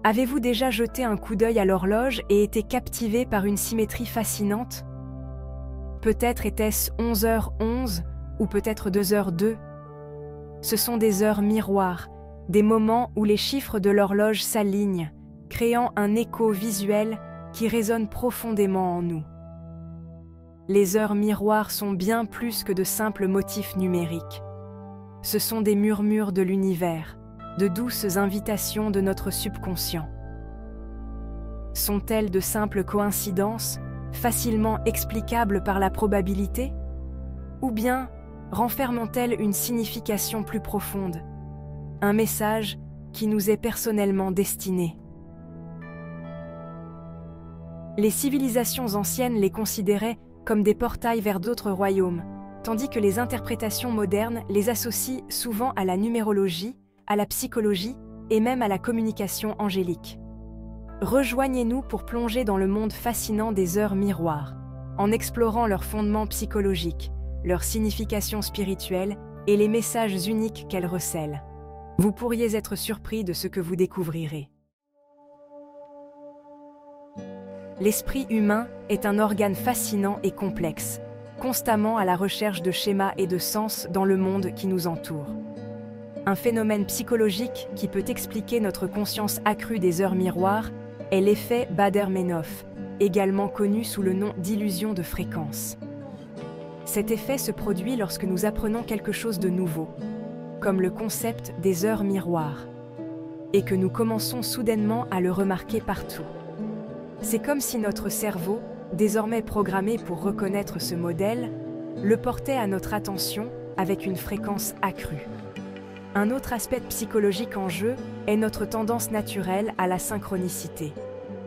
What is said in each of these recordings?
Avez-vous déjà jeté un coup d'œil à l'horloge et été captivé par une symétrie fascinante? Peut-être était-ce 11h11 ou peut-être 2h02. Ce sont des heures miroirs, des moments où les chiffres de l'horloge s'alignent, créant un écho visuel qui résonne profondément en nous. Les heures miroirs sont bien plus que de simples motifs numériques. Ce sont des murmures de l'univers, de douces invitations de notre subconscient. Sont-elles de simples coïncidences, facilement explicables par la probabilité? Ou bien renferment-elles une signification plus profonde, un message qui nous est personnellement destiné? Les civilisations anciennes les considéraient comme des portails vers d'autres royaumes, tandis que les interprétations modernes les associent souvent à la numérologie, à la psychologie et même à la communication angélique. Rejoignez-nous pour plonger dans le monde fascinant des heures miroirs, en explorant leurs fondements psychologiques, leur signification spirituelle et les messages uniques qu'elles recèlent. Vous pourriez être surpris de ce que vous découvrirez. L'esprit humain est un organe fascinant et complexe, constamment à la recherche de schémas et de sens dans le monde qui nous entoure. Un phénomène psychologique qui peut expliquer notre conscience accrue des heures miroirs est l'effet Baader-Meinhof, également connu sous le nom d'illusion de fréquence. Cet effet se produit lorsque nous apprenons quelque chose de nouveau, comme le concept des heures miroirs, et que nous commençons soudainement à le remarquer partout. C'est comme si notre cerveau, désormais programmé pour reconnaître ce modèle, le portait à notre attention avec une fréquence accrue. Un autre aspect psychologique en jeu est notre tendance naturelle à la synchronicité,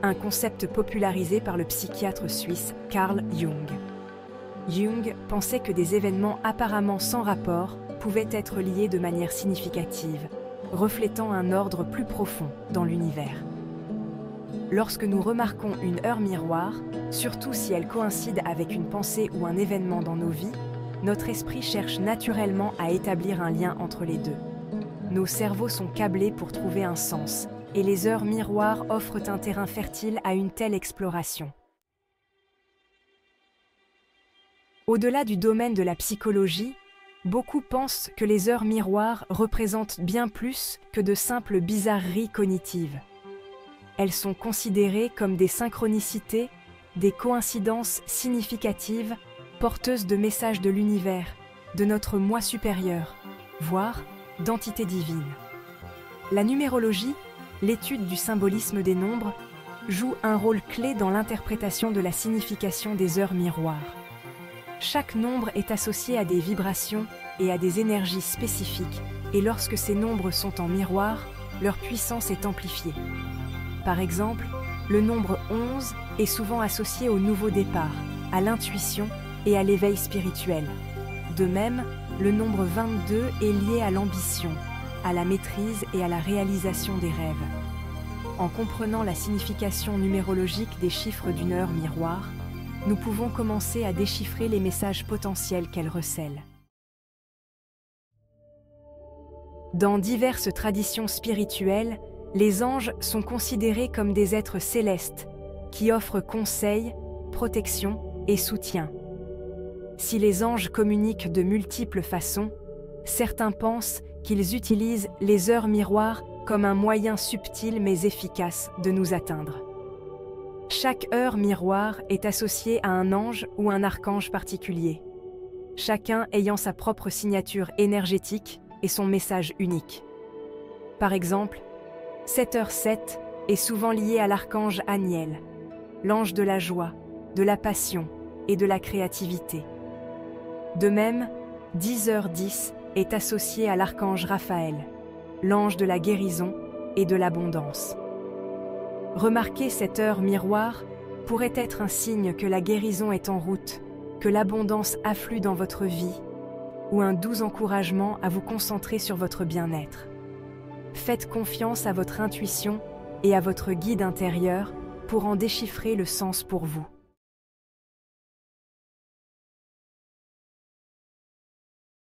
un concept popularisé par le psychiatre suisse Carl Jung. Jung pensait que des événements apparemment sans rapport pouvaient être liés de manière significative, reflétant un ordre plus profond dans l'univers. Lorsque nous remarquons une heure miroir, surtout si elle coïncide avec une pensée ou un événement dans nos vies, notre esprit cherche naturellement à établir un lien entre les deux. Nos cerveaux sont câblés pour trouver un sens, et les heures miroirs offrent un terrain fertile à une telle exploration. Au-delà du domaine de la psychologie, beaucoup pensent que les heures miroirs représentent bien plus que de simples bizarreries cognitives. Elles sont considérées comme des synchronicités, des coïncidences significatives, porteuses de messages de l'univers, de notre moi supérieur, voire d'entités divines. La numérologie, l'étude du symbolisme des nombres, joue un rôle clé dans l'interprétation de la signification des heures miroirs. Chaque nombre est associé à des vibrations et à des énergies spécifiques, et lorsque ces nombres sont en miroir, leur puissance est amplifiée. Par exemple, le nombre 11 est souvent associé au nouveau départ, à l'intuition et à l'éveil spirituel. De même, le nombre 22 est lié à l'ambition, à la maîtrise et à la réalisation des rêves. En comprenant la signification numérologique des chiffres d'une heure miroir, nous pouvons commencer à déchiffrer les messages potentiels qu'elles recèlent. Dans diverses traditions spirituelles, les anges sont considérés comme des êtres célestes qui offrent conseil, protection et soutien. Si les anges communiquent de multiples façons, certains pensent qu'ils utilisent les heures miroirs comme un moyen subtil mais efficace de nous atteindre. Chaque heure miroir est associée à un ange ou un archange particulier, chacun ayant sa propre signature énergétique et son message unique. Par exemple, 7h7 est souvent lié à l'archange Aniel, l'ange de la joie, de la passion et de la créativité. De même, 10h10 est associé à l'archange Raphaël, l'ange de la guérison et de l'abondance. Remarquer cette heure miroir pourrait être un signe que la guérison est en route, que l'abondance afflue dans votre vie, ou un doux encouragement à vous concentrer sur votre bien-être. Faites confiance à votre intuition et à votre guide intérieur pour en déchiffrer le sens pour vous.